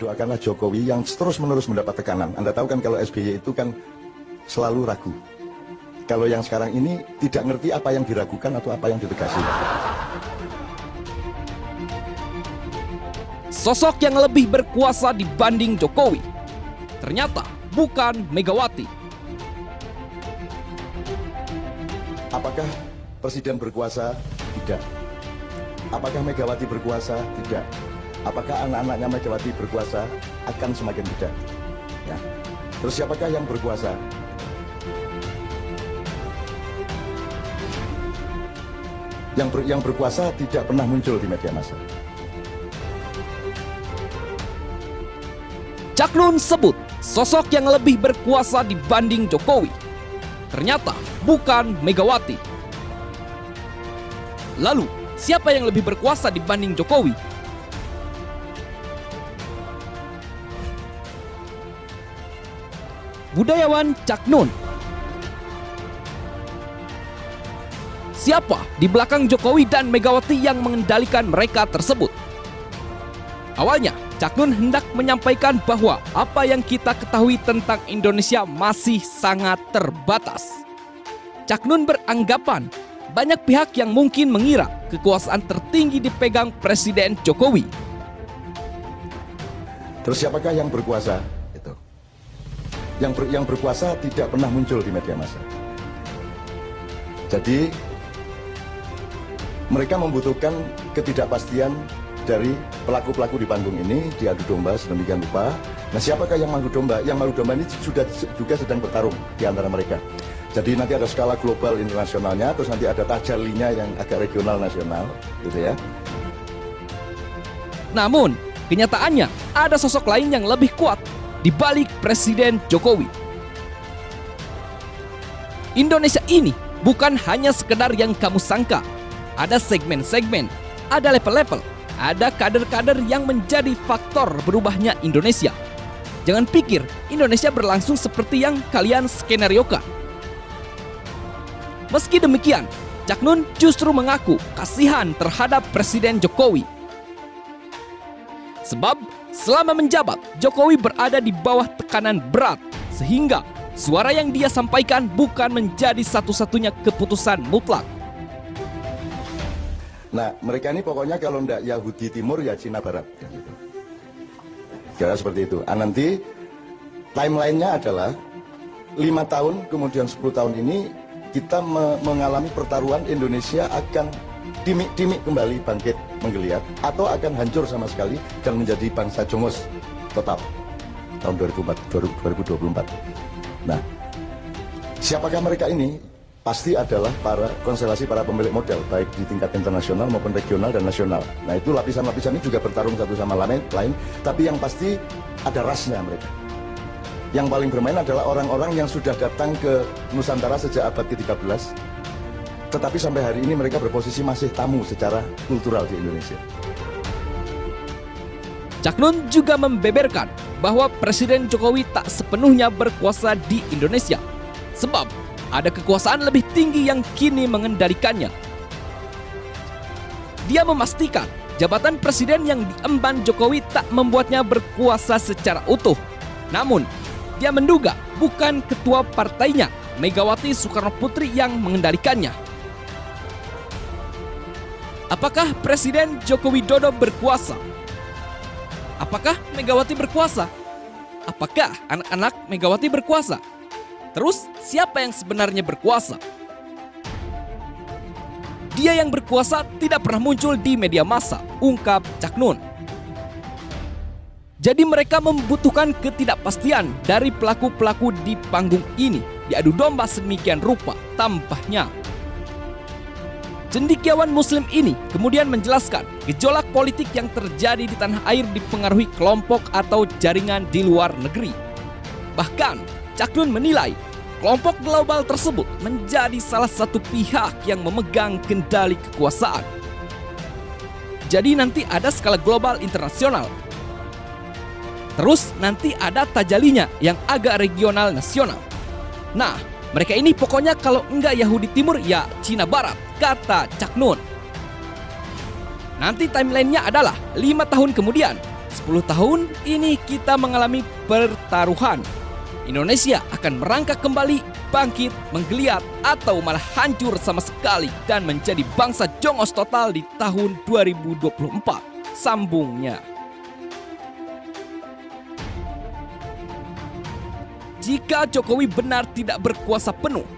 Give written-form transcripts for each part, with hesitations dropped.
doakanlah Jokowi yang terus-menerus mendapat tekanan. Anda tahu kan kalau SBY itu kan selalu ragu. Kalau yang sekarang ini tidak ngerti apa yang diragukan atau apa yang ditegasi. Sosok yang lebih berkuasa dibanding Jokowi ternyata bukan Megawati. Apakah Presiden berkuasa? Tidak. Apakah Megawati berkuasa? Tidak. Apakah anak-anaknya Megawati berkuasa? Akan semakin tidak. Ya. Terus siapakah yang berkuasa? Yang berkuasa tidak pernah muncul di media massa. Cak Nun sebut sosok yang lebih berkuasa dibanding Jokowi ternyata bukan Megawati. Lalu, siapa yang lebih berkuasa dibanding Jokowi? Budayawan Cak Nun. Siapa di belakang Jokowi dan Megawati yang mengendalikan mereka tersebut? Awalnya, Cak Nun hendak menyampaikan bahwa apa yang kita ketahui tentang Indonesia masih sangat terbatas. Cak Nun beranggapan banyak pihak yang mungkin mengira kekuasaan tertinggi dipegang Presiden Jokowi. Terus siapakah yang berkuasa? Itu. Yang berkuasa tidak pernah muncul di media massa. Jadi mereka membutuhkan ketidakpastian dari pelaku-pelaku di panggung ini diadu domba sedemikian rupa. Nah, siapakah yang mengadu domba? Yang mengadu domba ini juga sedang bertarung di antara mereka. Jadi nanti ada skala global internasionalnya, terus nanti ada tajalinya yang agak regional nasional, gitu ya. Namun, kenyataannya ada sosok lain yang lebih kuat di balik Presiden Jokowi. Indonesia ini bukan hanya sekedar yang kamu sangka. Ada segmen-segmen, ada level-level, ada kader-kader yang menjadi faktor berubahnya Indonesia. Jangan pikir Indonesia berlangsung seperti yang kalian skenariokan. Meski demikian, Cak Nun justru mengaku kasihan terhadap Presiden Jokowi. Sebab selama menjabat, Jokowi berada di bawah tekanan berat, sehingga suara yang dia sampaikan bukan menjadi satu-satunya keputusan mutlak. Nah, mereka ini pokoknya kalau enggak Yahudi Timur ya Cina Barat. Ya, gitu. Kira seperti itu. Nanti timelinenya adalah 5 tahun, kemudian 10 tahun ini kita mengalami pertaruhan Indonesia akan dimik-dimik kembali bangkit menggeliat atau akan hancur sama sekali dan menjadi bangsa jongos total tahun 2024. Nah, siapakah mereka ini? Pasti adalah konstelasi para pemilik modal, baik di tingkat internasional maupun regional dan nasional. Nah, itu lapisan-lapisan ini juga bertarung satu sama lain, tapi yang pasti ada rasnya mereka. Yang paling bermain adalah orang-orang yang sudah datang ke Nusantara sejak abad ke-13, tetapi sampai hari ini mereka berposisi masih tamu secara kultural di Indonesia. Cak Nun juga membeberkan bahwa Presiden Jokowi tak sepenuhnya berkuasa di Indonesia, sebab ada kekuasaan lebih tinggi yang kini mengendalikannya. Dia memastikan jabatan presiden yang diemban Jokowi tak membuatnya berkuasa secara utuh. Namun, dia menduga bukan ketua partainya, Megawati Soekarno Putri, yang mengendalikannya. Apakah Presiden Joko Widodo berkuasa? Apakah Megawati berkuasa? Apakah anak-anak Megawati berkuasa? Terus, siapa yang sebenarnya berkuasa? Dia yang berkuasa tidak pernah muncul di media massa, ungkap Cak Nun. Jadi mereka membutuhkan ketidakpastian dari pelaku-pelaku di panggung ini, diadu domba sedemikian rupa, tambahnya. Cendekiawan Muslim ini kemudian menjelaskan gejolak politik yang terjadi di tanah air dipengaruhi kelompok atau jaringan di luar negeri. Bahkan, Cak Nun menilai kelompok global tersebut menjadi salah satu pihak yang memegang kendali kekuasaan. Jadi nanti ada skala global internasional. Terus nanti ada tajalinya yang agak regional nasional. Nah, mereka ini pokoknya kalau enggak Yahudi Timur ya Cina Barat, kata Cak Nun. Nanti timelinenya adalah 5 tahun kemudian, 10 tahun ini kita mengalami pertaruhan. Indonesia akan merangkak kembali, bangkit, menggeliat, atau malah hancur sama sekali dan menjadi bangsa jongos total di tahun 2024. Sambungnya. Jika Jokowi benar tidak berkuasa penuh,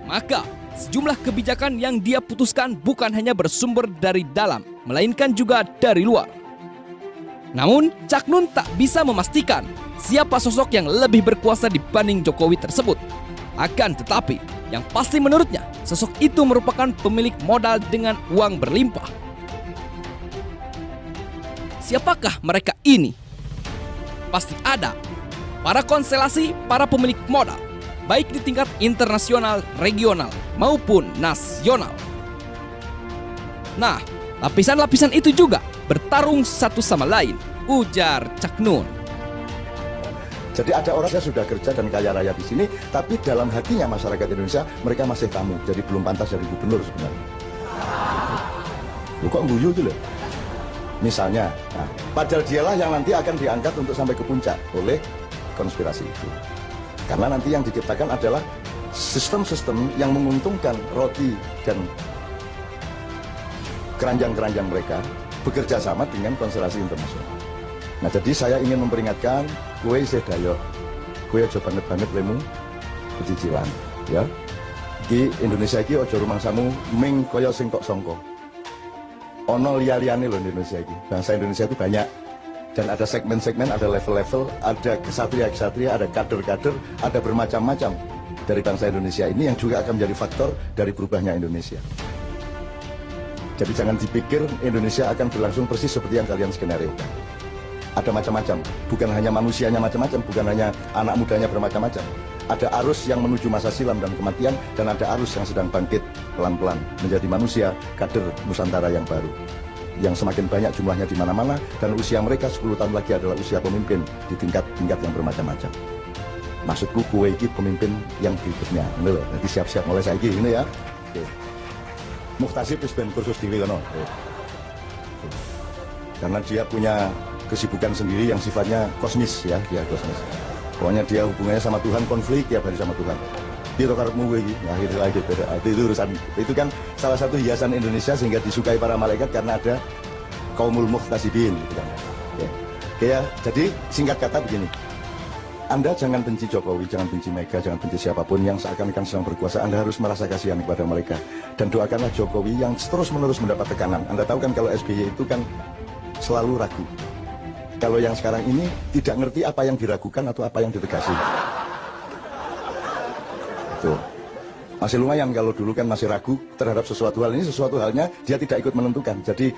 maka sejumlah kebijakan yang dia putuskan bukan hanya bersumber dari dalam, melainkan juga dari luar. Namun, Cak Nun tak bisa memastikan siapa sosok yang lebih berkuasa dibanding Jokowi tersebut. Akan tetapi, yang pasti menurutnya, sosok itu merupakan pemilik modal dengan uang berlimpah. Siapakah mereka ini? Pasti ada para konstelasi para pemilik modal, baik di tingkat internasional, regional, maupun nasional. Nah, lapisan-lapisan itu juga bertarung satu sama lain, ujar Cak Nun. Jadi ada orang yang sudah kerja dan kaya raya di sini, tapi dalam hatinya masyarakat Indonesia mereka masih tamu, jadi belum pantas jadi gubernur sebenarnya. Loh, kok guyu gitu loh? Misalnya, nah, padahal dialah yang nanti akan diangkat untuk sampai ke puncak oleh konspirasi itu. Karena nanti yang diciptakan adalah sistem-sistem yang menguntungkan Roti dan keranjang-keranjang mereka bekerja sama dengan konstelasi internasional. Nah, jadi saya ingin memperingatkan, kowe isih dayo, kowe aja banget-banget lemu kecicilan, ya. Di Indonesia iki aja rumangsamu ming kaya sing kok sangka. Ono liya-liyane lho Indonesia iki. Bangsa Indonesia itu banyak dan ada segmen-segmen, ada level-level, ada kesatria-kesatria, ada kader-kader, ada bermacam-macam dari bangsa Indonesia ini yang juga akan menjadi faktor dari berubahnya Indonesia. Jadi jangan dipikir Indonesia akan berlangsung persis seperti yang kalian skenariokan. Ada macam-macam, bukan hanya manusianya macam-macam, bukan hanya anak mudanya bermacam-macam. Ada arus yang menuju masa silam dan kematian, dan ada arus yang sedang bangkit pelan-pelan menjadi manusia kader Nusantara yang baru, yang semakin banyak jumlahnya di mana-mana, dan usia mereka 10 tahun lagi adalah usia pemimpin di tingkat-tingkat yang bermacam-macam. Maksudku kowe iki pemimpin yang berikutnya, ini loh. Jadi siap-siap mulai saiki ini ya. Oke. Muhtasib wis ben kursus dhewe kono. Karena dia punya kesibukan sendiri yang sifatnya kosmis ya, dia kosmis. Pokoknya dia hubungannya sama Tuhan konflik tiap hari sama Tuhan. Dia karepmu kowe iki, akhirnya lagi beda. Itu urusan. Itu kan salah satu hiasan Indonesia sehingga disukai para malaikat karena ada kaumul muhtasibin gitu kan. Oke ya, jadi singkat kata begini. Anda jangan benci Jokowi, jangan benci Mega, jangan benci siapapun yang seakan-akan sedang berkuasa. Anda harus merasa kasihan kepada mereka. Dan doakanlah Jokowi yang terus-menerus mendapat tekanan. Anda tahu kan kalau SBY itu kan selalu ragu. Kalau yang sekarang ini tidak ngerti apa yang diragukan atau apa yang ditegasi. Itu. Masih lumayan kalau dulu kan masih ragu terhadap sesuatu hal, ini sesuatu halnya dia tidak ikut menentukan. Jadi